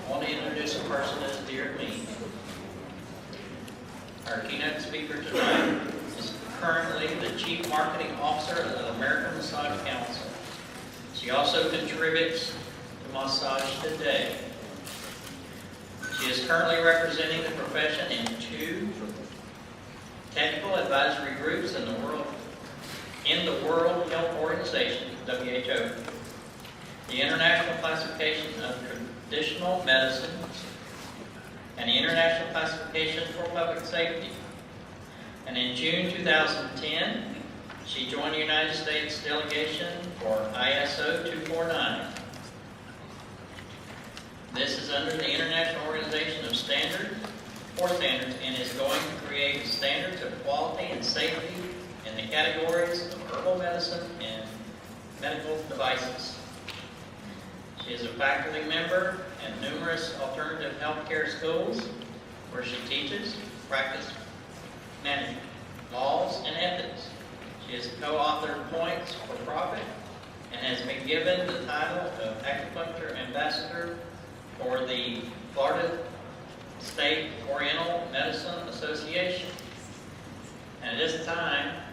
I want to introduce a person that is dear to me. Our keynote speaker tonight is currently the Chief Marketing Officer of the American Massage Council. She also contributes to Massage Today. She is currently representing the profession in 2 technical advisory groups in the World Health Organization, WHO, the International Classification of Traditional Medicine, and the International Classification for Public Safety. And in June 2010, she joined the United States delegation for ISO 249. This is under the International Organization of Standards and is going to create standards of quality and safety in the categories of herbal medicine and medical devices. She is a faculty member in numerous alternative healthcare schools where she teaches, practices management, laws, and ethics. She has co-authored Points for Profit and has been given the title of Acupuncture Ambassador for the Florida State Oriental Medicine Association. And at this time,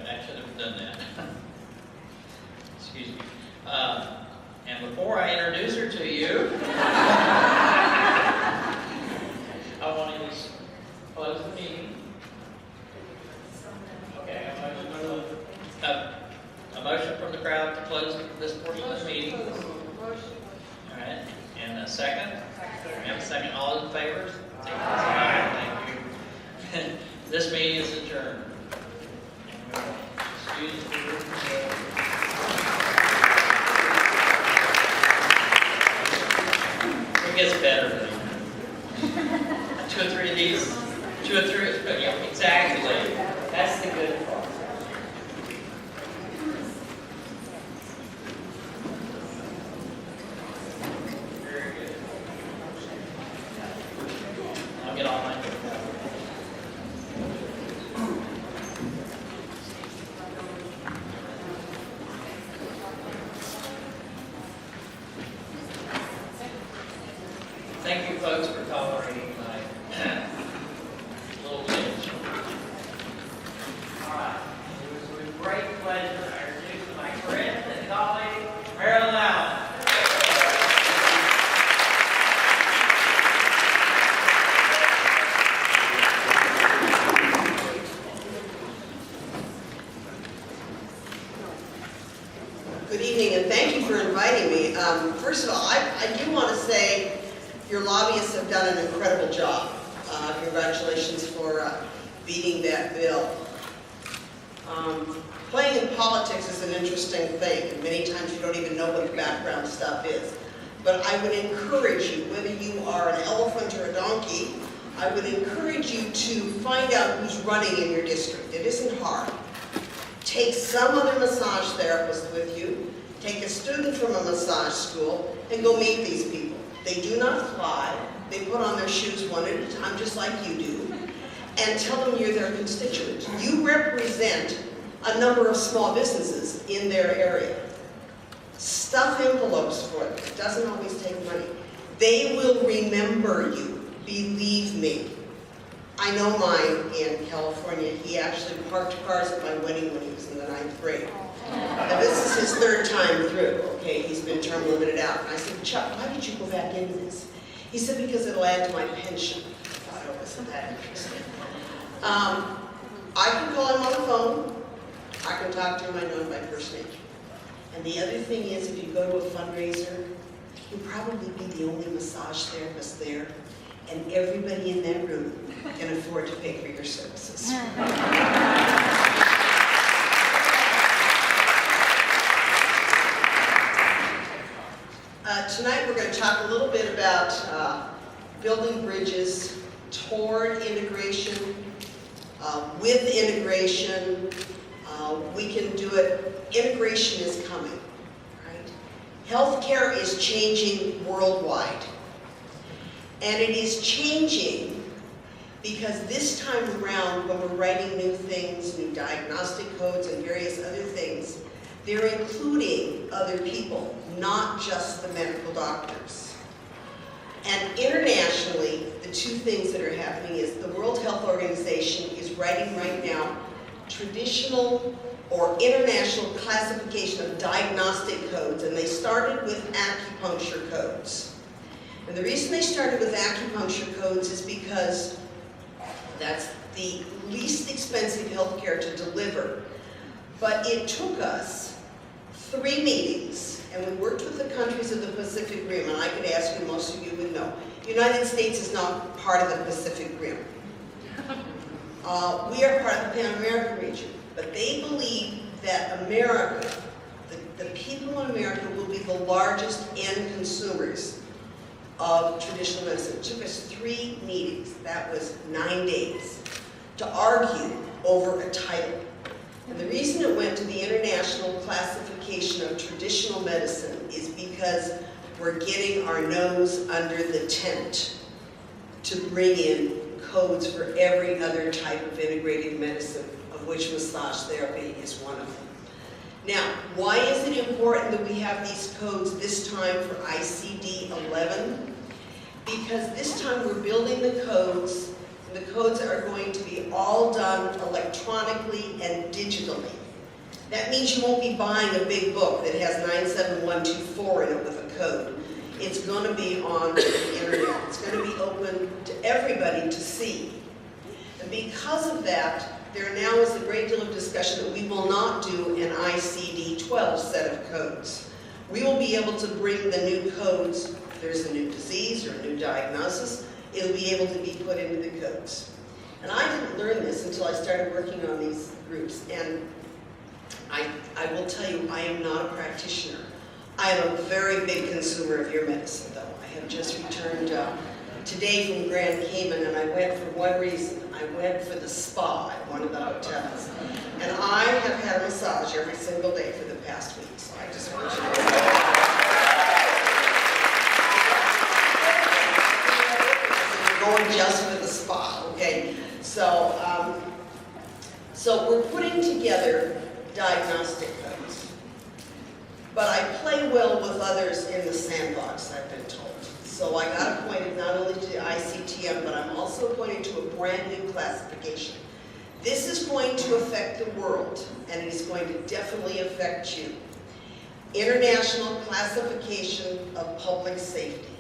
I should have done that. Excuse me. And before I introduce her to you, I want to just close the meeting. Okay, a motion from the crowd to close this portion of the meeting. All right, and a second? We have a second. All in favor? Thank you. This meeting is adjourned. It gets better. 2 or 3 of these. 2 or 3. Yeah, exactly. That's the good part. Very good. I'll get all mine. Thank you, folks, for tolerating my little glitch. All right. It was with great pleasure I introduce my friend and colleague, Marilyn. Good evening, and thank you for inviting me. First of all, I do want to say your lobbyists have done an incredible job. Congratulations for beating that bill. Playing in politics is an interesting thing, and many times you don't even know what the background stuff is. But I would encourage you, whether you are an elephant or a donkey, I would encourage you to find out who's running in your district. It isn't hard. Take some other massage therapist with you, take a student from a massage school, and go meet these people. They do not fly. They put on their shoes one at a time, just like you do, and tell them you're their constituent. You represent a number of small businesses in their area. Stuff envelopes for them. It doesn't always take money. They will remember you. Believe me. I know mine in California. He actually parked cars at my wedding when he was in the 9th grade. Now this is his 3rd time through, okay? He's been term limited out. And I said, Chuck, why did you go back into this? He said, because it'll add to my pension. I thought it wasn't that interesting. I can call him on the phone. I can talk to him. I know him by first name. And the other thing is, if you go to a fundraiser, you'll probably be the only massage therapist there, and everybody in that room can afford to pay for your services. Tonight we're going to talk a little bit about building bridges toward integration, with integration. We can do it. Integration is coming, right? Healthcare is changing worldwide. And it is changing Because this time around, when we're writing new things, new diagnostic codes and various other things, they're including other people, not just the medical doctors. And internationally, the two things that are happening is the World Health Organization is writing right now traditional or international classification of diagnostic codes, and they started with acupuncture codes. And the reason they started with acupuncture codes is because that's the least expensive healthcare to deliver. But it took us 3 meetings, and we worked with the countries of the Pacific Rim, and I could ask you, most of you would know. The United States is not part of the Pacific Rim. We are part of the Pan-American region, but they believe that America, the people in America will be the largest end consumers of traditional medicine. It took us 3 meetings, that was 9 days, to argue over a title. And the reason it went to the International Classification of Traditional Medicine is because we're getting our nose under the tent to bring in codes for every other type of integrated medicine, of which massage therapy is one of them. Now, why is it important that we have these codes this time for ICD-11? Because this time we're building the codes, and the codes are going to be all done electronically and digitally. That means you won't be buying a big book that has 97124 in it with a code. It's going to be on the internet. It's going to be open to everybody to see. And because of that, there now is a great deal of discussion that we will not do an ICD-12 set of codes. We will be able to bring the new codes. If there's a new disease or a new diagnosis, it'll be able to be put into the codes. And I didn't learn this until I started working on these groups. And I will tell you, I am not a practitioner. I am a very big consumer of your medicine, though. I have just returned today from Grand Cayman, and I went for one reason. I went for the spa at one of the hotels. And I have had a massage every single day for the past week, so I just want you to know. We're going just for the spa, okay? So, so we're putting together diagnostic codes. But I play well with others in the sandbox, I've been told. So I got appointed not only to ICTM, but I'm also appointed to a brand new classification. This is going to affect the world, and it is going to definitely affect you. International Classification of Public Safety.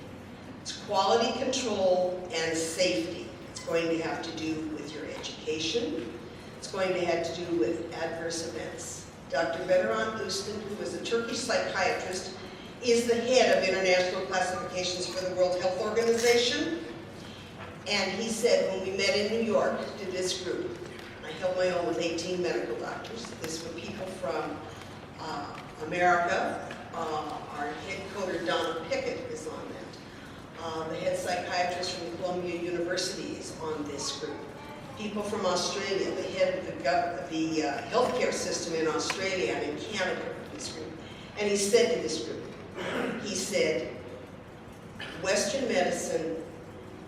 It's quality control and safety. It's going to have to do with your education. It's going to have to do with adverse events. Dr. Bedran Ustin, who is a Turkish psychiatrist, is the head of international classifications for the World Health Organization. And he said when we met in New York, to this group, I held my own with 18 medical doctors. This were people from America. Our head coder, Donna Pickett, is on that. The head psychiatrist from Columbia University is on this group. People from Australia, the head of the healthcare system in Australia and in Canada, this group. And he said to this group, he said, Western medicine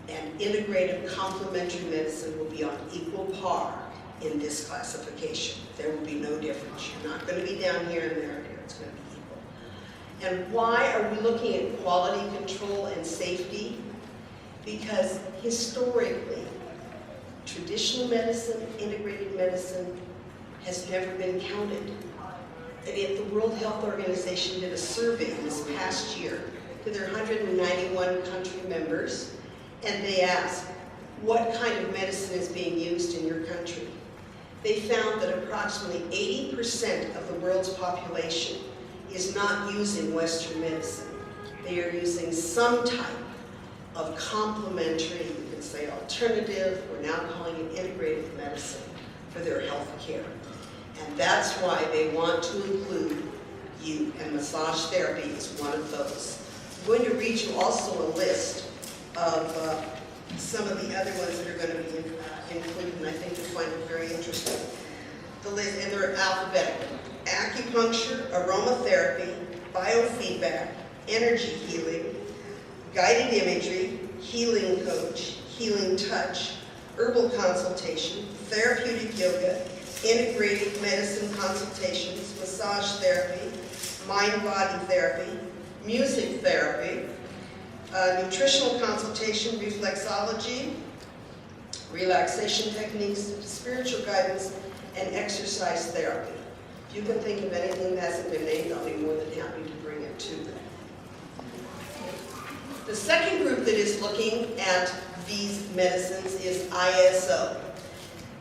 and integrative complementary medicine will be on equal par in this classification. There will be no difference. You're not going to be down here and there. It's going to be equal. And why are we looking at quality control and safety? Because historically, traditional medicine, integrated medicine, has never been counted. And yet the World Health Organization did a survey this past year to their 191 country members, and they asked, what kind of medicine is being used in your country? They found that approximately 80% of the world's population is not using Western medicine. They are using some type of complementary, you can say alternative, we're now calling it integrative medicine for their health care. And that's why they want to include you, and massage therapy is one of those. I'm going to read you also a list of some of the other ones that are going to be included, and I think you'll find it very interesting. The list, and they're alphabetical. Acupuncture, aromatherapy, biofeedback, energy healing, guided imagery, healing coach, healing touch, herbal consultation, therapeutic yoga, integrative medicine consultations, massage therapy, mind-body therapy, music therapy, nutritional consultation, reflexology, relaxation techniques, spiritual guidance, and exercise therapy. If you can think of anything that hasn't been named, I'll be more than happy to bring it to them. The second group that is looking at these medicines is ISO.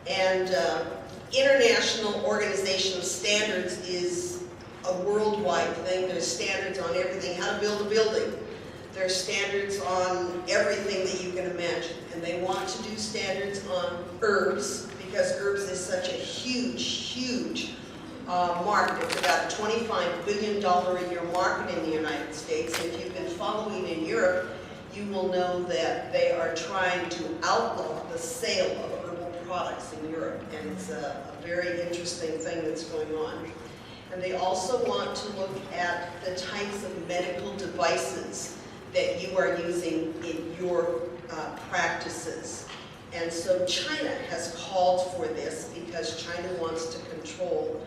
And International Organization of Standards is a worldwide thing. There's standards on everything, how to build a building. There's standards on everything that you can imagine. And they want to do standards on herbs, because herbs is such a huge, huge market. It's about a $25 billion a year market in the United States. And if you've been following in Europe, you will know that they are trying to outlaw the sale of herbal products in Europe. And it's a very interesting thing that's going on. And they also want to look at the types of medical devices that you are using in your practices. And so China has called for this because China wants to control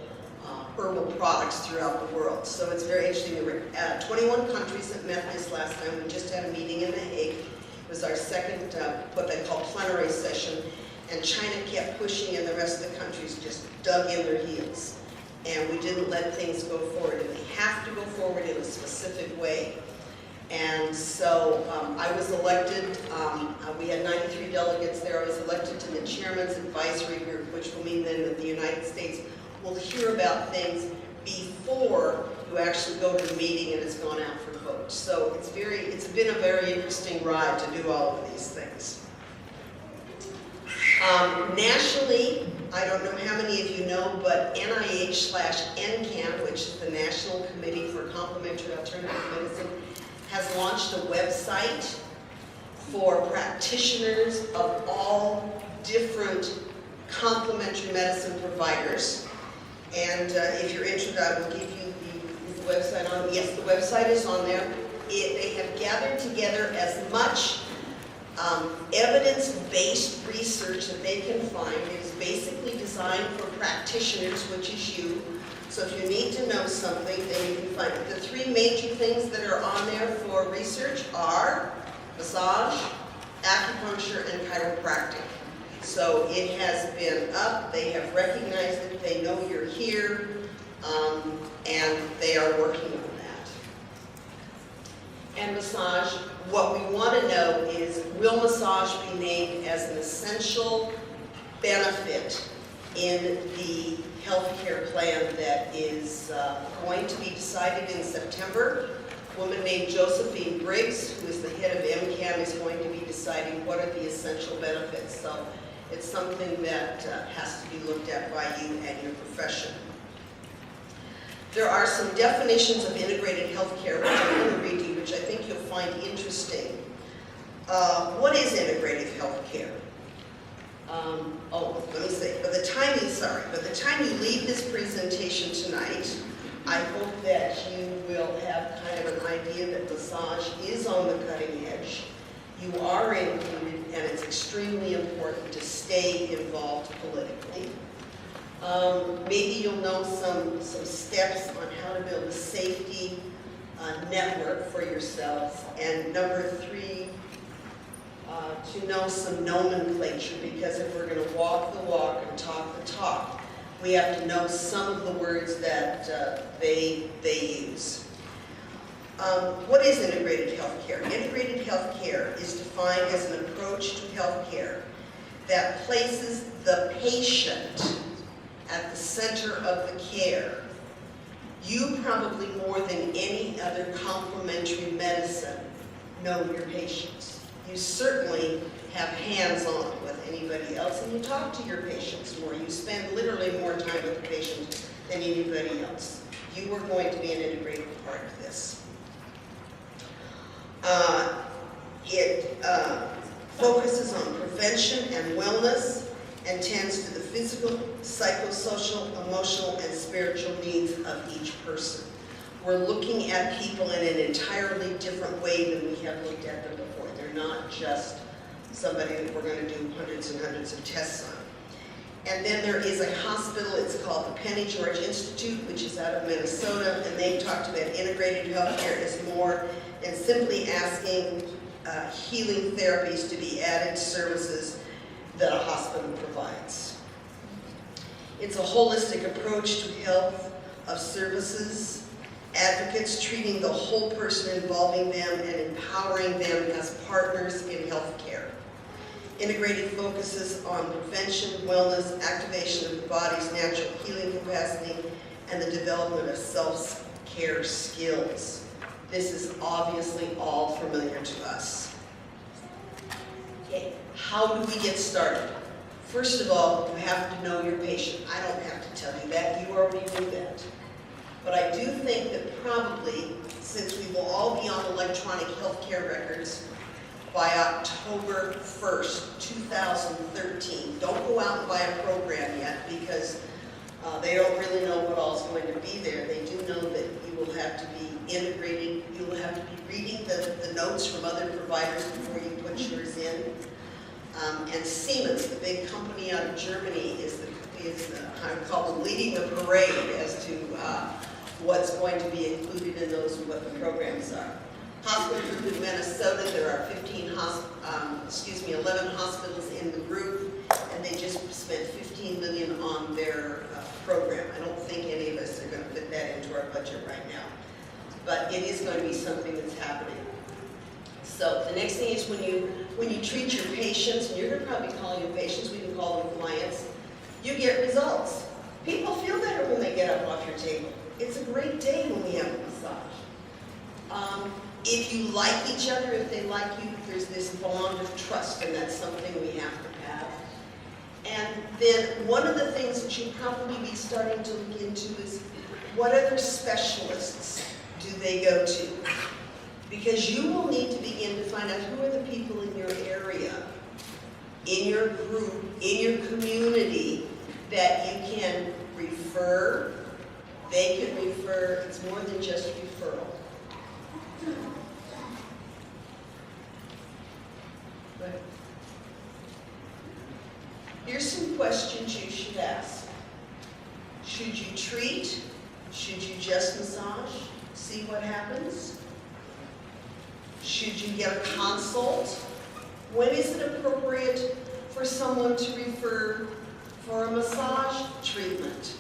herbal products throughout the world. So it's very interesting. There were 21 countries that met this last time. We just had a meeting in The Hague. It was our second, what they call plenary session. And China kept pushing and the rest of the countries just dug in their heels. And we didn't let things go forward. And they have to go forward in a specific way. And so I was elected, we had 93 delegates there. I was elected to the Chairman's Advisory Group, which will mean then that the United States will hear about things before you actually go to the meeting and it's gone out for vote. So it's been a very interesting ride to do all of these things. Nationally, I don't know how many of you know, but NIH/NCAM, which is the National Committee for Complementary Alternative Medicine, has launched a website for practitioners of all different complementary medicine providers. And if you're interested, I will give you the website on. Yes, the website is on there. They have gathered together as much evidence-based research that they can find. It is basically designed for practitioners, which is you. So if you need to know something, then you can find it. The three major things that are on there for research are massage, acupuncture, and chiropractic. So it has been up, they have recognized it, they know you're here, and they are working on that. And massage, what we want to know is, will massage be named as an essential benefit in the healthcare plan that is going to be decided in September? A woman named Josephine Briggs, who is the head of MCAM, is going to be deciding what are the essential benefits. So it's something that has to be looked at by you and your profession. There are some definitions of integrated healthcare, which I'm going to read to you, which I think you'll find interesting. What is integrative healthcare? Let me say, by the time you leave this presentation tonight, I hope that you will have kind of an idea that massage is on the cutting edge. You are included, and it's extremely important to stay involved politically. Maybe you'll know some steps on how to build a safety network for yourselves. And number 3, to know some nomenclature, because if we're going to walk the walk and talk the talk, we have to know some of the words that they use. What is integrated healthcare? Integrated healthcare is defined as an approach to healthcare that places the patient at the center of the care. You probably more than any other complementary medicine know your patients. You certainly have hands-on with anybody else, and you talk to your patients more. You spend literally more time with the patient than anybody else. You are going to be an integrated part of this. It focuses on prevention and wellness and tends to the physical, psychosocial, emotional, and spiritual needs of each person. We're looking at people in an entirely different way than we have looked at them before. They're not just somebody that we're going to do hundreds and hundreds of tests on. And then there is a hospital, it's called the Penny George Institute, which is out of Minnesota, and they talked about integrated healthcare as more than simply asking healing therapies to be added services that a hospital provides. It's a holistic approach to health of services, advocates treating the whole person, involving them and empowering them as partners in healthcare. Integrated focuses on prevention, wellness, activation of the body's natural healing capacity, and the development of self-care skills. This is obviously all familiar to us. Okay, how do we get started? First of all, you have to know your patient. I don't have to tell you that, you already knew that. But I do think that probably, since we will all be on electronic healthcare records by October 1st, 2013, don't go out and buy a program yet because they don't really know what all is going to be there. They do know that you will have to be integrated, you will have to be reading the notes from other providers before you put yours in. And Siemens, the big company out of Germany, is I would call them leading the parade as to what's going to be included in those and what the programs are. Hospital group in Minnesota, there are 11 hospitals in the group, and they just spent $15 million on their program. I don't think any of us are going to put that into our budget right now, but it is going to be something that's happening. So the next thing is when you treat your patients, and you're going to probably call your patients, we can call them clients, you get results. People feel better when they get up off your table. It's a great day when we have a massage. If you like each other, if they like you, there's this bond of trust, and that's something we have to have. And then one of the things that you'll probably be starting to look into is what other specialists do they go to? Because you will need to begin to find out who are the people in your area, in your group, in your community that you can refer. They can refer, it's more than just referral. Here's some questions you should ask. Should you treat? Should you just massage? See what happens? Should you get a consult? When is it appropriate for someone to refer for a massage treatment?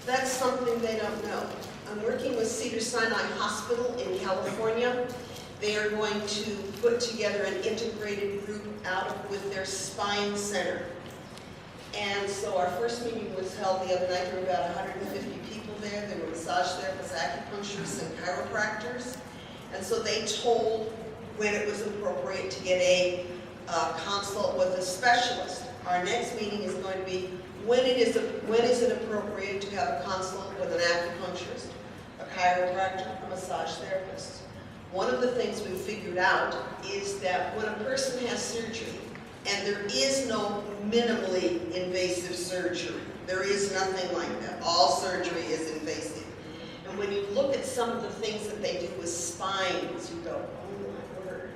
That's something they don't know. I'm working with Cedars-Sinai Hospital in California. They are going to put together an integrated group with their spine center. And so our first meeting was held the other night. There were about 150 people there. There were massage therapists, acupuncturists, and chiropractors. And so they told when it was appropriate to get a consult with a specialist. Our next meeting is going to be when is it appropriate to have a consult with an acupuncturist, a chiropractor, a massage therapist. One of the things we've figured out is that when a person has surgery, and there is no minimally invasive surgery, there is nothing like that. All surgery is invasive. And when you look at some of the things that they do with spines, you go, oh my word.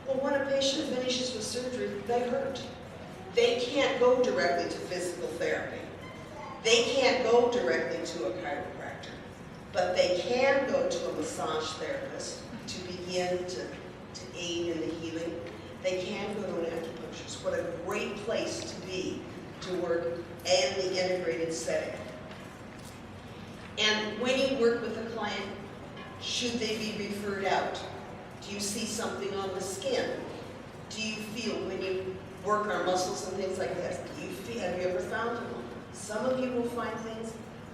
Well, when a patient finishes with surgery, they hurt. They can't go directly to physical therapy. They can't go directly to a chiropractor. But they can go to a massage therapist to begin to aid in the healing. They can go to an acupuncturist. What a great place to be to work in the integrated setting. And when you work with a client, should they be referred out? Do you see something on the skin? Do you feel when you work our muscles and things like that? Do you feel, have you ever found them? Some of you will find things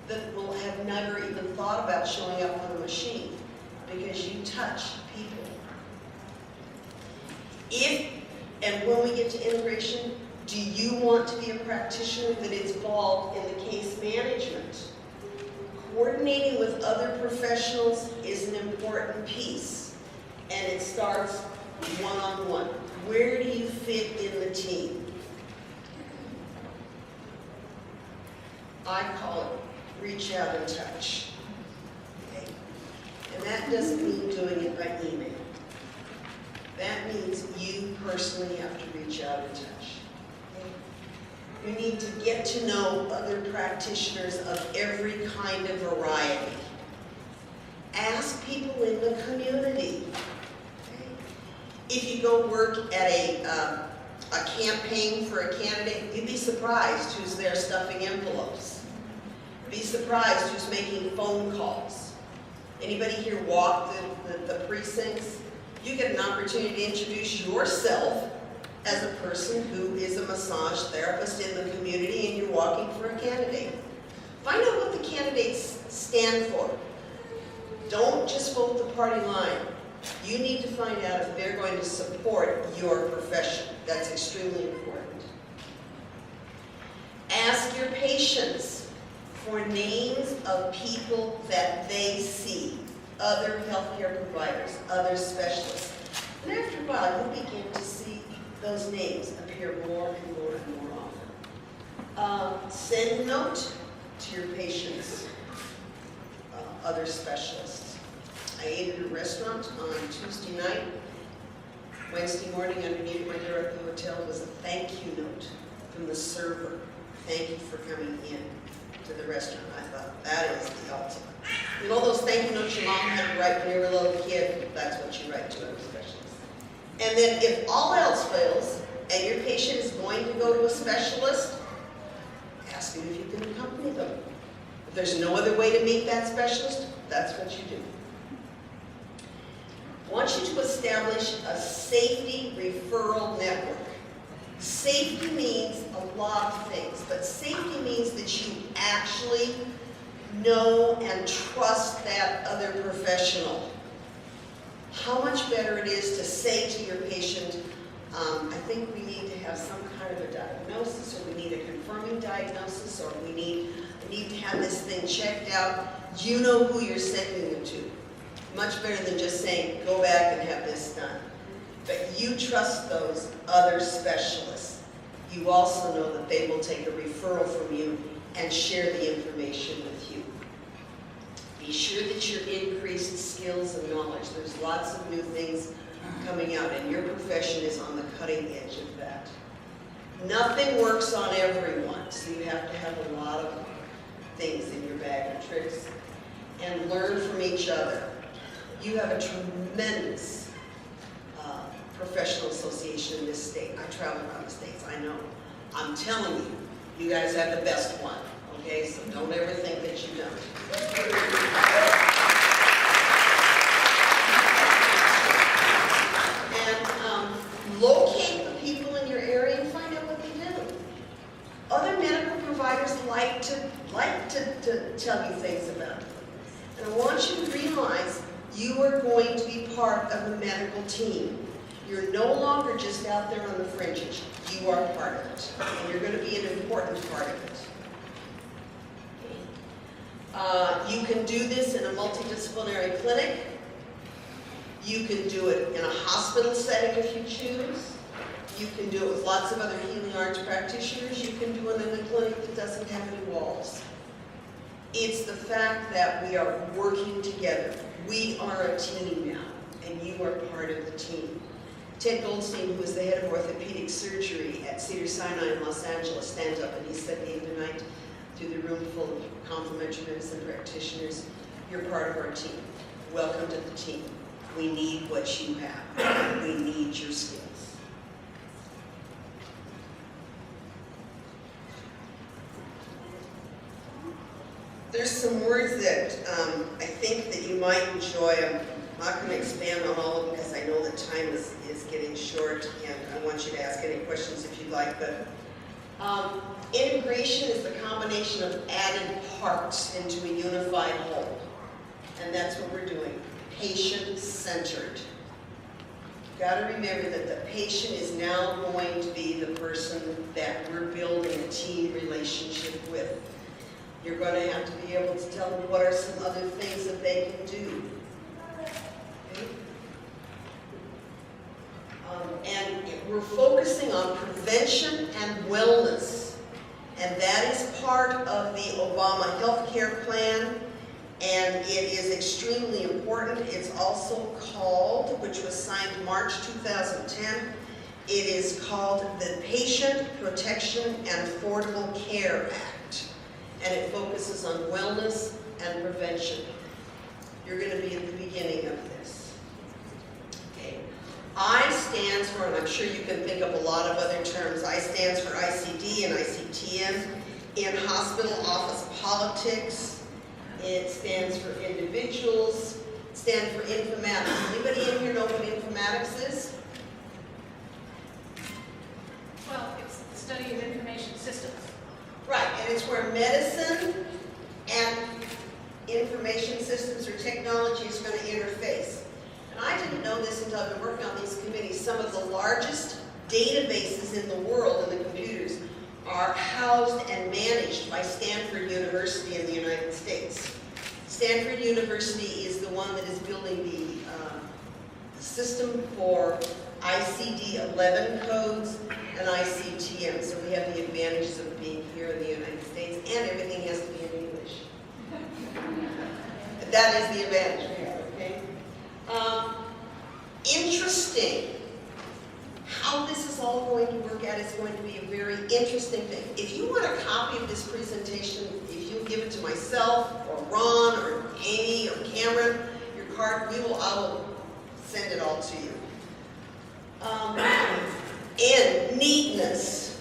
that will have never even thought about showing up on a machine because you touch people. And when we get to integration, do you want to be a practitioner that is involved in the case management? Coordinating with other professionals is an important piece, and it starts one-on-one. Where do you fit in the team? I call it reach out and touch. Okay? And that doesn't mean doing it by email. That means you personally have to reach out and touch. You need to get to know other practitioners of every kind of variety. Ask people in the community. If you go work at a campaign for a candidate, you'd be surprised who's there stuffing envelopes. Be surprised who's making phone calls. Anybody here walk the precincts? You get an opportunity to introduce yourself as a person who is a massage therapist in the community and you're walking for a candidate. Find out what the candidates stand for. Don't just vote the party line. You need to find out if they're going to support your profession. That's extremely important. Ask your patients for names of people that they see, other healthcare providers, other specialists. And after a while, you'll begin to see those names appear more and more and more often. Send a note to your patients, other specialists. I ate at a restaurant on Tuesday night. Wednesday morning, underneath my door at the hotel was a thank you note from the server. Thank you for coming in to the restaurant. I thought, that is the ultimate. You know those thank you notes your mom had to write when you were a little kid? That's what you write to other specialists. And then if all else fails, and your patient is going to go to a specialist, ask them if you can accompany them. If there's no other way to meet that specialist, that's what you do. I want you to establish a safety referral network. Safety means a lot of things, but safety means that you actually know and trust that other professional. How much better it is to say to your patient, I think we need to have some kind of a diagnosis, or we need a confirming diagnosis, or we need to have this thing checked out. You know who you're sending them to. Much better than just saying, go back and have this done. But you trust those other specialists. You also know that they will take a referral from you and share the information with you. Be sure that your increased skills and knowledge. There's lots of new things coming out, and your profession is on the cutting edge of that. Nothing works on everyone, so you have to have a lot of things in your bag of tricks. And learn from each other. You have a tremendous professional association in this state. I travel around the states, I know. I'm telling you, you guys have the best one, okay? So don't ever think that you don't. And locate the people in your area and find out what they do. Other medical providers like to tell you things about them. And I want you to realize you are going to be part of a medical team. You're no longer just out there on the fringes. You are part of it. And you're going to be an important part of it. You can do this in a multidisciplinary clinic. You can do it in a hospital setting if you choose. You can do it with lots of other healing arts practitioners. You can do it in a clinic that doesn't have any walls. It's the fact that we are working together. We are a team now, and you are part of the team. Ted Goldstein, who is the head of orthopedic surgery at Cedars-Sinai in Los Angeles, stands up and he said the other night to the room full of complementary medicine practitioners, you're part of our team. Welcome to the team. We need what you have. We need your skills. There's some words that I think that you might enjoy. I'm not going to expand on all of them because I know that time is getting short, and I want you to ask any questions if you'd like. But integration is the combination of added parts into a unified whole, and that's what we're doing. Patient-centered. You've got to remember that the patient is now going to be the person that we're building a team relationship with. You're going to have to be able to tell them what are some other things that they can do. Okay? And we're focusing on prevention and wellness. And that is part of the Obama health care plan. And it is extremely important important. It's also called, which was signed March 2010, it is called the Patient Protection and Affordable Care Act. And it focuses on wellness and prevention. You're going to be at the beginning of this. Okay. I stands for, and I'm sure you can think of a lot of other terms, I stands for ICD and ICTM. In hospital office politics, it stands for individuals, it stands for informatics. Anybody in here know what informatics is? Well, it's the study of information systems. Right, and it's where medicine and information systems or technology is going to interface. And I didn't know this until I've been working on these committees. Some of the largest databases in the world in the computers are housed and managed by Stanford University in the United States. Stanford University is the one that is building the system for ICD-11 codes and ICTM. So we have the advantages of being here in the United States, and everything has to be in English. That is the advantage we have, okay? Interesting. How this is all going to work out is going to be a very interesting thing. If you want a copy of this presentation, if you give it to myself, or Ron, or Amy, or Cameron, your card, I will send it all to you. And neatness.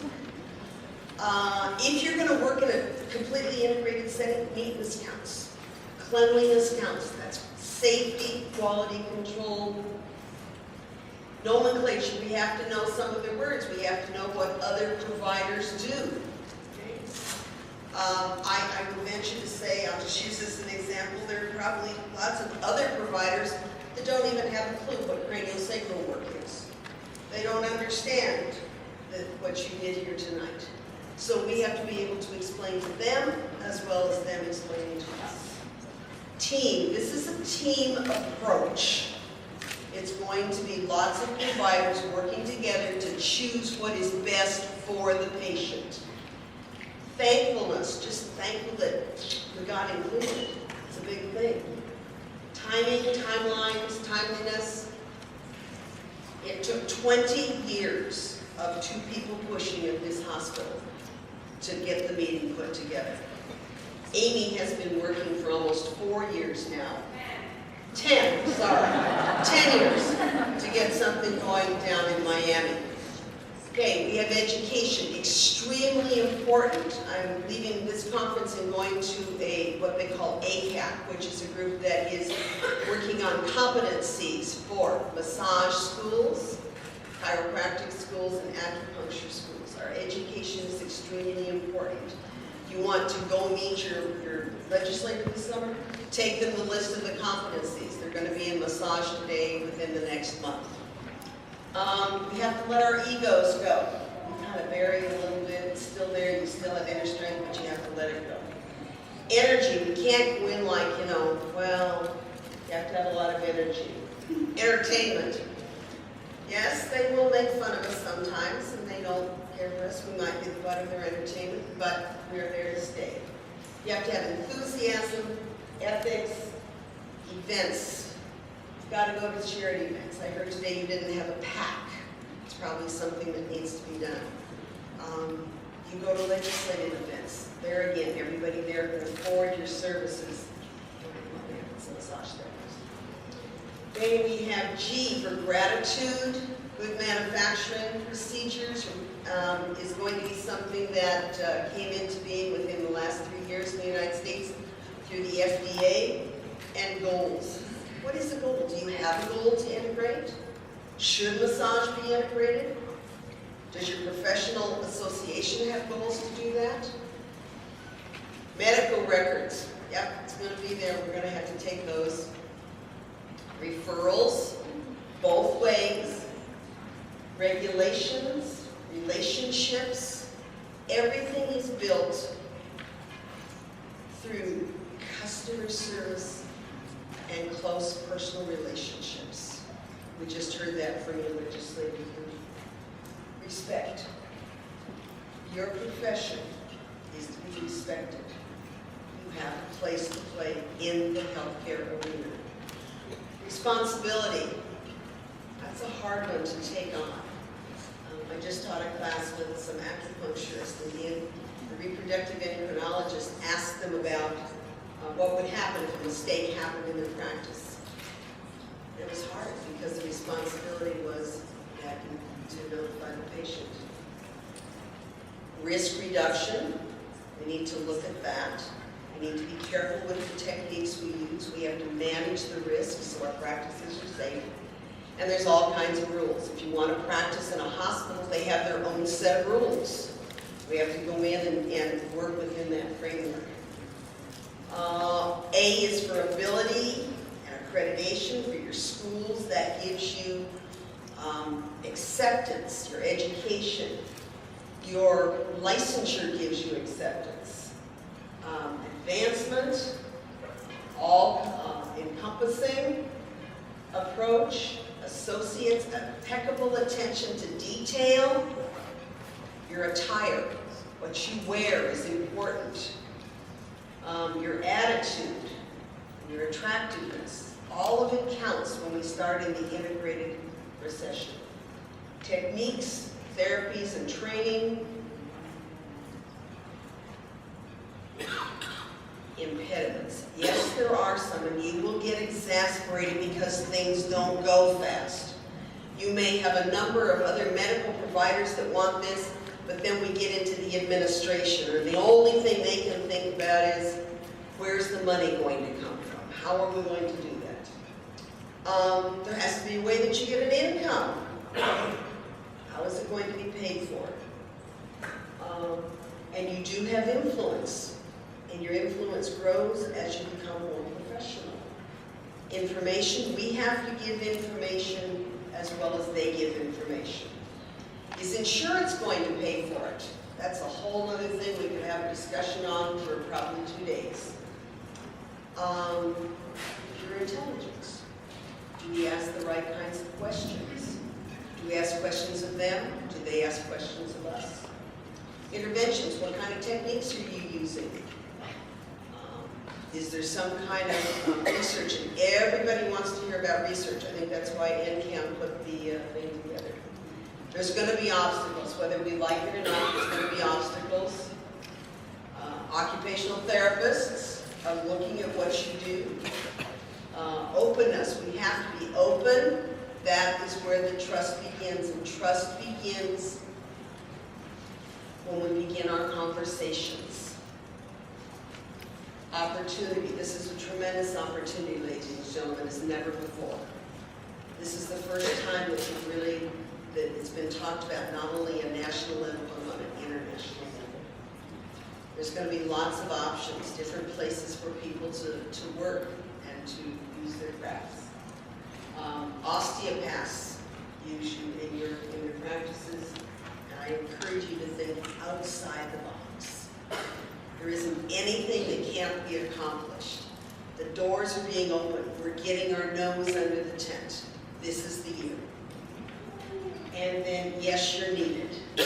If you're going to work in a completely integrated setting, neatness counts. Cleanliness counts. That's safety, quality control. Nomenclature, we have to know some of the words. We have to know what other providers do. Okay. I would venture to say, I'll just use this as an example, there are probably lots of other providers that don't even have a clue what craniosacral work is. They don't understand what you did here tonight. So we have to be able to explain to them as well as them explaining to us. Team, this is a team approach. It's going to be lots of providers working together to choose what is best for the patient. Thankfulness, just thankful that we got included. It's a big thing. Timing, timelines, timeliness. It took 20 years of 2 people pushing at this hospital to get the meeting put together. Amy has been working for almost 4 years now. 10 years to get something going down in Miami. Okay, we have education, extremely important. I'm leaving this conference and going to what they call ACAP, which is a group that is working on competencies for massage schools, chiropractic schools, and acupuncture schools. Our education is extremely important. If you want to go meet your legislator this summer, take them the list of the competencies. They're going to be in massage today within the next month. We have to let our egos go. We kind of bury it a little bit. It's still there. You still have inner strength, but you have to let it go. Energy. We can't go in like, well, you have to have a lot of energy. Entertainment. Yes, they will make fun of us sometimes, and they don't care for us. We might be the butt of their entertainment, but we're there to stay. You have to have enthusiasm, ethics, events. You've got to go to charity events. I heard today you didn't have a pack. It's probably something that needs to be done. You go to legislative events. There again, everybody there can afford your services. It's a massage therapist. Then we have G for gratitude. Good manufacturing procedures is going to be something that came into being within the last 3 years in the United States through the FDA. And goals. What is a goal? Do you have a goal to integrate? Should massage be integrated? Does your professional association have goals to do that? Medical records. Yep, it's going to be there. We're going to have to take those. Referrals, both ways. Regulations, relationships. Everything is built through customer service and close personal relationships. We just heard that from your legislative group. Respect. Your profession is to be respected. You have a place to play in the healthcare arena. Responsibility. That's a hard one to take on. I just taught a class with some acupuncturists, and the reproductive endocrinologist asked them about what would happen if a mistake happened in their practice. It was hard because the responsibility was that to notify the patient. Risk reduction, we need to look at that. We need to be careful with the techniques we use. We have to manage the risks so our practices are safe. And there's all kinds of rules. If you want to practice in a hospital, they have their own set of rules. We have to go in and work within that framework. A is for ability and accreditation for your schools. That gives you acceptance, your education. Your licensure gives you acceptance. Advancement, all encompassing approach, associates, impeccable attention to detail. Your attire, what you wear is important. Your attitude, your attractiveness, all of it counts when we start in the integrated recession. Techniques, therapies, and training. Impediments. Yes, there are some, and you will get exasperated because things don't go fast. You may have a number of other medical providers that want this, but then we get into the administration, or the only thing they can think about is, where's the money going to come from? How are we going to do that? There has to be a way that you get an income. How is it going to be paid for? And you do have influence. And your influence grows as you become more professional. Information, we have to give information as well as they give information. Is insurance going to pay for it? That's a whole other thing we could have a discussion on for probably 2 days. Your intelligence. Do we ask the right kinds of questions? Do we ask questions of them? Do they ask questions of us? Interventions, what kind of techniques are you using? Is there some kind of research? And everybody wants to hear about research. I think that's why NCAM put the thing together. There's going to be obstacles, whether we like it or not, there's going to be obstacles. Occupational therapists are looking at what you do. Openness, we have to be open. That is where the trust begins, and trust begins when we begin our conversations. Opportunity. This is a tremendous opportunity, ladies and gentlemen, as never before. This is the first time that it's been talked about not only at national level, but on an international level. There's going to be lots of options, different places for people to work and to use their crafts. Osteopaths use you in your practices, and I encourage you to think outside the box. There isn't anything that can't be accomplished. The doors are being opened. We're getting our nose under the tent. This is the year. And then, yes, you're needed. You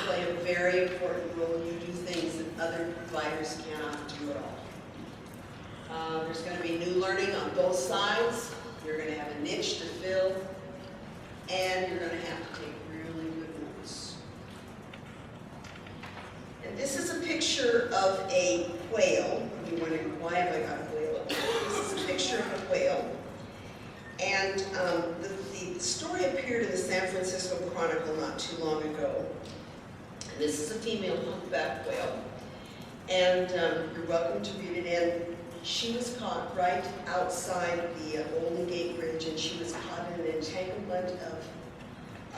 play a very important role. You do things that other providers cannot do at all. There's going to be new learning on both sides. You're going to have a niche to fill. And you're going to have to take really good notes. And this is a picture of a whale. You're wondering, why have I got a whale? This is a picture of a whale. And the story appeared in the San Francisco Chronicle not too long ago. And this is a female humpback whale. And you're welcome to read it in. She was caught right outside the Golden Gate Bridge, and she was caught in an entanglement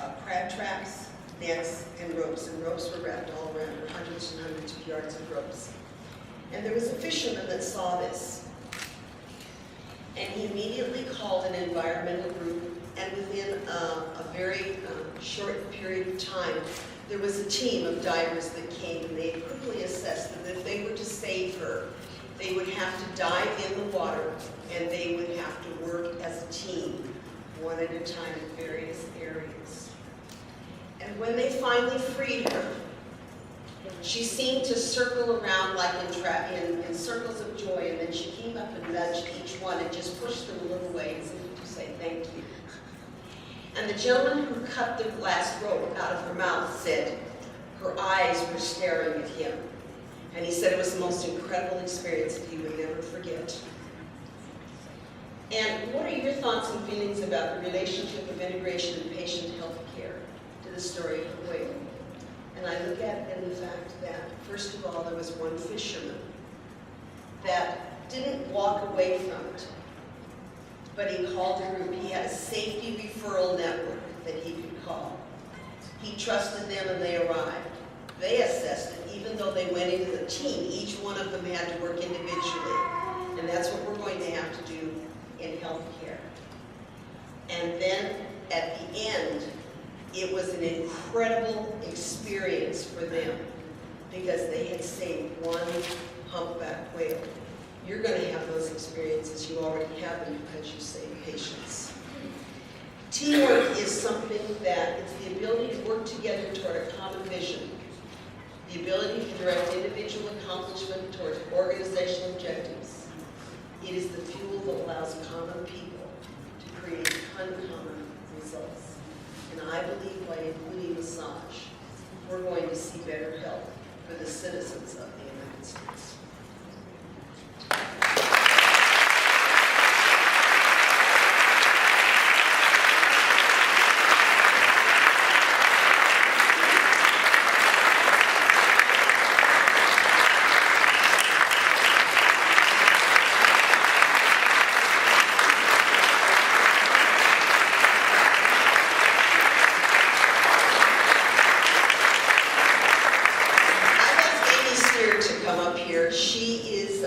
of crab traps, nets, and ropes. And ropes were wrapped all around her, hundreds and hundreds of yards of ropes. And there was a fisherman that saw this. And he immediately called an environmental group, and within a very short period of time, there was a team of divers that came, and they quickly assessed that if they were to save her, they would have to dive in the water, and they would have to work as a team, one at a time in various areas. And when they finally freed her, She seemed to circle around like in circles of joy, and then she came up and nudged each one and just pushed them a little way as if to say thank you. And the gentleman who cut the last rope out of her mouth said her eyes were staring at him. And he said it was the most incredible experience that he would never forget. And what are your thoughts and feelings about the relationship of integration and patient health care to the story of the whale? And I look at it in the fact that, first of all, there was one fisherman that didn't walk away from it, but he called a group. He had a safety referral network that he could call. He trusted them and they arrived. They assessed it, even though they went into the team. Each one of them had to work individually. And that's what we're going to have to do in healthcare. And then at the end, it was an incredible experience for them because they had saved one humpback whale. You're going to have those experiences. You already have them because you save patients. Teamwork is something that it's the ability to work together toward a common vision, the ability to direct individual accomplishment towards organizational objectives. It is the fuel that allows common people to create uncommon results. And I believe by including massage, we're going to see better health for the citizens of the United States.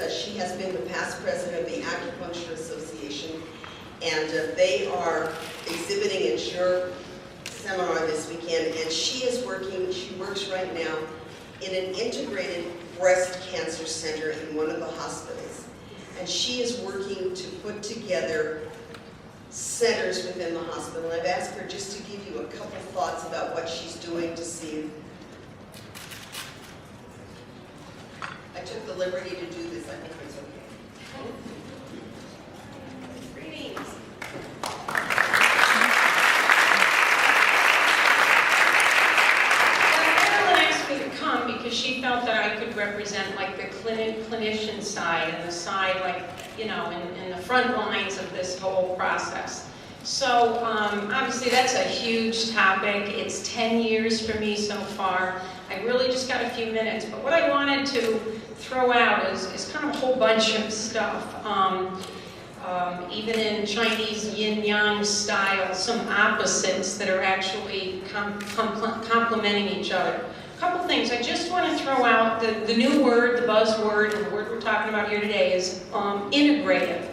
She has been the past president of the Acupuncture Association, and they are exhibiting at your seminar this weekend, and she works right now in an integrated breast cancer center in one of the hospitals. And she is working to put together centers within the hospital. I've asked her just to give you a couple thoughts about what she's doing to see. I took the liberty to do this. I think it's okay. Greetings. Marilyn asked me to come because she felt that I could represent like the clinician side and the side like, you know, in the front lines of this whole process. So obviously that's a huge topic. It's 10 years for me so far. I really just got a few minutes, but what I wanted to throw out is kind of a whole bunch of stuff. Even in Chinese yin-yang style, some opposites that are actually complementing each other. A couple things. I just want to throw out the new word, the buzzword, and the word we're talking about here today is integrative.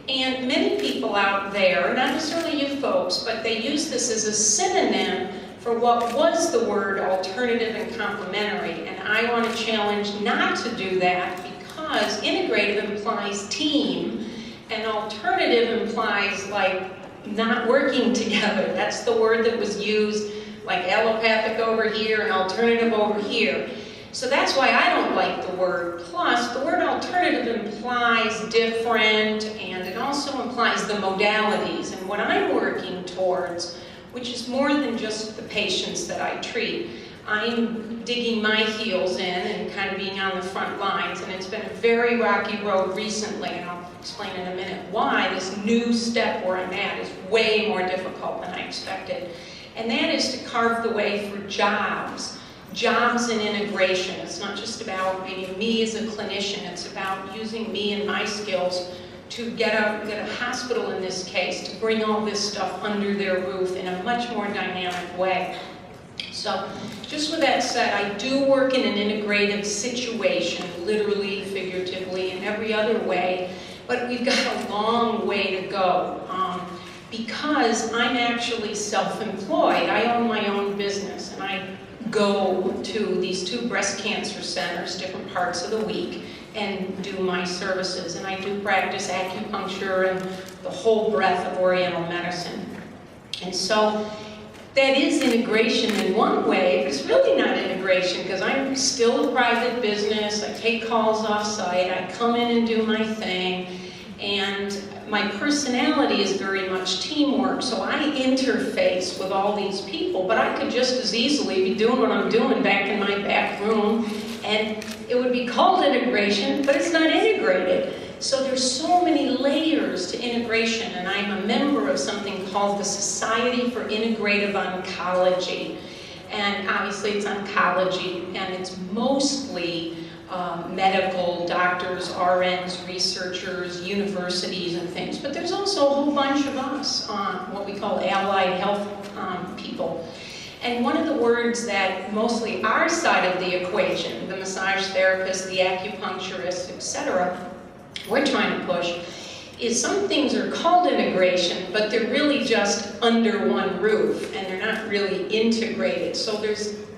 And many people out there, not necessarily you folks, but they use this as a synonym for what was the word alternative and complementary. And I want to challenge not to do that because integrative implies team and alternative implies like not working together. That's the word that was used, like allopathic over here and alternative over here. So that's why I don't like the word. Plus, the word alternative implies different, and it also implies the modalities. And what I'm working towards, which is more than just the patients that I treat, I'm digging my heels in and kind of being on the front lines. And it's been a very rocky road recently, and I'll explain in a minute why this new step where I'm at is way more difficult than I expected. And that is to carve the way for jobs in integration. It's not just about maybe me as a clinician, it's about using me and my skills to get a hospital in this case, to bring all this stuff under their roof in a much more dynamic way. So just with that said, I do work in an integrative situation, literally, figuratively, and every other way, but we've got a long way to go. Because I'm actually self-employed, I own my own business, and I go to these 2 breast cancer centers different parts of the week and do my services. And I do practice acupuncture and the whole breadth of Oriental medicine. And so that is integration in one way, but it's really not integration because I'm still a private business. I take calls off-site, I come in and do my thing, and my personality is very much teamwork, so I interface with all these people, but I could just as easily be doing what I'm doing back in my back room, and it would be called integration, but it's not integrated. So there's so many layers to integration, and I'm a member of something called the Society for Integrative Oncology. And obviously it's oncology, and it's mostly medical, doctors, RNs, researchers, universities, and things. But there's also a whole bunch of us, what we call allied health people. And one of the words that mostly our side of the equation, the massage therapists, the acupuncturists, etc., we're trying to push, is some things are called integration, but they're really just under one roof, and they're not really integrated. So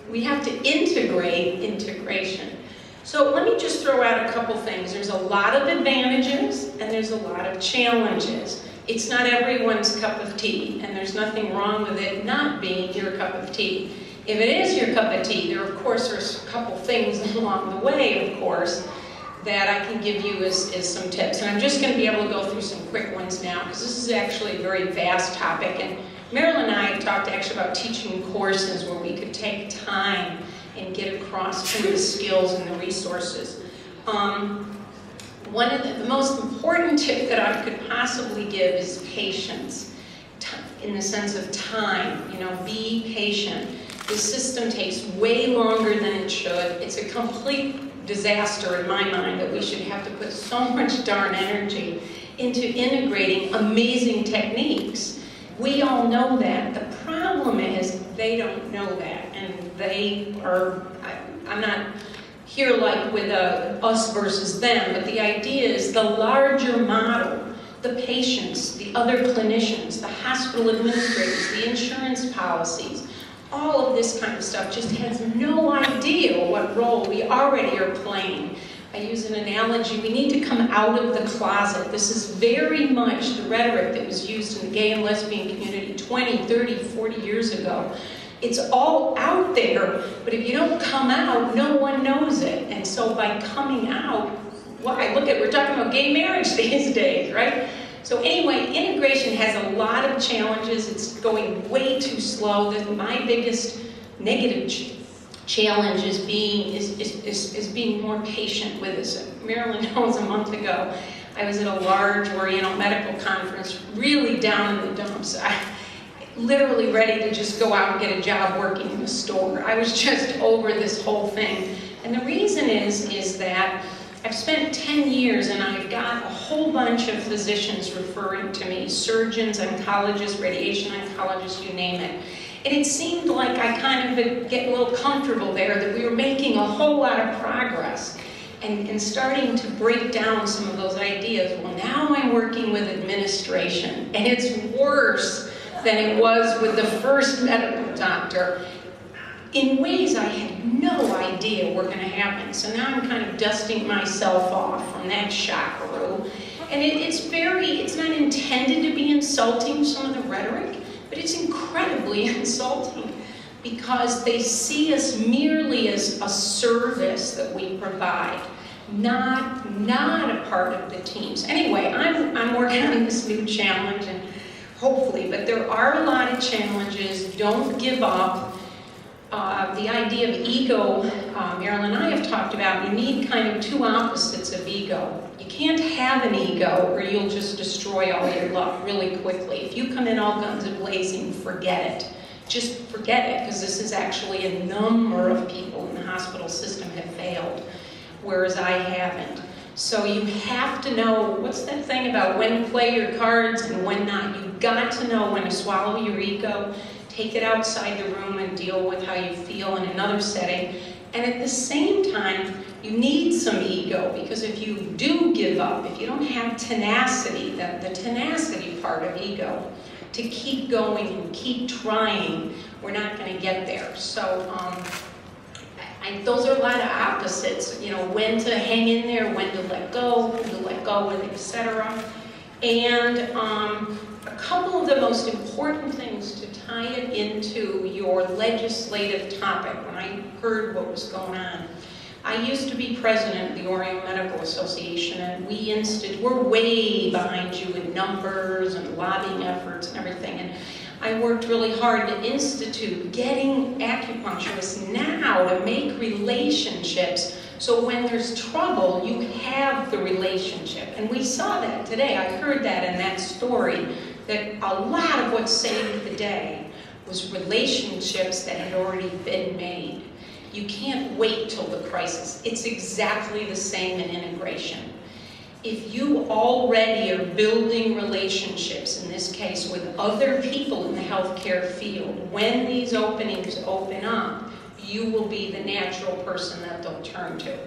we have to integrate integration. So let me just throw out a couple things. There's a lot of advantages, and there's a lot of challenges. It's not everyone's cup of tea, and there's nothing wrong with it not being your cup of tea. If it is your cup of tea, there's a couple things along the way, of course, that I can give you as some tips. And I'm just going to be able to go through some quick ones now, because this is actually a very vast topic. And Marilyn and I have talked actually about teaching courses where we could take time and get across some of the skills and the resources. One of the most important tip that I could possibly give is patience, in the sense of time. Be patient. The system takes way longer than it should. It's a complete disaster in my mind that we should have to put so much darn energy into integrating amazing techniques. We all know that. The problem is they don't know that, and I'm not here like with us versus them, but the idea is the larger model, the patients, the other clinicians, the hospital administrators, the insurance policies, all of this kind of stuff just has no idea what role we already are playing. I use an analogy, we need to come out of the closet. This is very much the rhetoric that was used in the gay and lesbian community 20, 30, 40 years ago. It's all out there, but if you don't come out, no one knows it. And so by coming out, we're talking about gay marriage these days, right? So anyway, integration has a lot of challenges. It's going way too slow. My biggest negative challenge is being more patient with this. Marilyn knows a month ago, I was at a large Oriental medical conference, really down in the dumps. Literally ready to just go out and get a job working in a store. I was just over this whole thing. And the reason is that I've spent 10 years and I've got a whole bunch of physicians referring to me, surgeons, oncologists, radiation oncologists, you name it. And it seemed like I kind of get a little comfortable there, that we were making a whole lot of progress and starting to break down some of those ideas. Well, now I'm working with administration, and it's worse than it was with the first medical doctor, in ways I had no idea were going to happen. So now I'm kind of dusting myself off from that shockaroo. And it's not intended to be insulting, some of the rhetoric, but it's incredibly insulting because they see us merely as a service that we provide, not a part of the teams. Anyway, I'm working on this new challenge, and hopefully, but there are a lot of challenges. Don't give up. The idea of ego, Marilyn and I have talked about, you need kind of two opposites of ego. You can't have an ego or you'll just destroy all your luck really quickly. If you come in all guns a-blazing, forget it. Just forget it, because this is actually a number of people in the hospital system have failed, whereas I haven't. So you have to know, what's that thing about when to play your cards and when not? You've got to know when to swallow your ego, take it outside the room and deal with how you feel in another setting. And at the same time, you need some ego, because if you do give up, if you don't have tenacity, the tenacity part of ego, to keep going and keep trying, we're not going to get there. So those are a lot of opposites, when to hang in there, when to let go, when to let go, etc. And a A couple of the most important things to tie it into your legislative topic, when I heard what was going on, I used to be president of the Oriental Medical Association, and we're way behind you in numbers and lobbying efforts and everything, and I worked really hard to institute getting acupuncturists now to make relationships so when there's trouble, you have the relationship. And we saw that today. I heard that in that story, that a lot of what saved the day was relationships that had already been made. You can't wait till the crisis. It's exactly the same in integration. If you already are building relationships, in this case with other people in the healthcare field, when these openings open up, you will be the natural person that they'll turn to.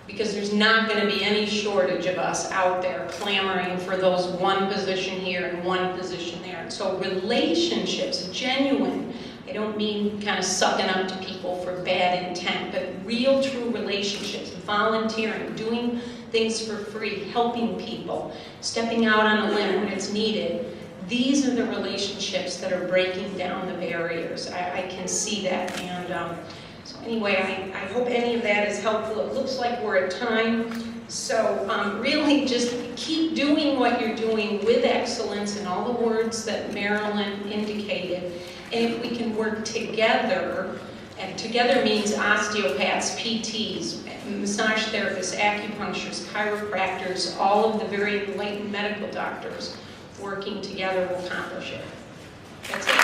Because there's not going to be any shortage of us out there clamoring for those one position here and one position there. And so relationships, genuine, I don't mean kind of sucking up to people for bad intent, but real, true relationships, volunteering, doing things for free, helping people, stepping out on a limb when it's needed. These are the relationships that are breaking down the barriers. I can see that. And so anyway, I hope any of that is helpful. It looks like we're at time. So really just keep doing what you're doing with excellence in all the words that Marilyn indicated. And if we can work together, and together means osteopaths, PTs, massage therapists, acupuncturists, chiropractors, all of the very enlightened medical doctors working together will accomplish it. That's it.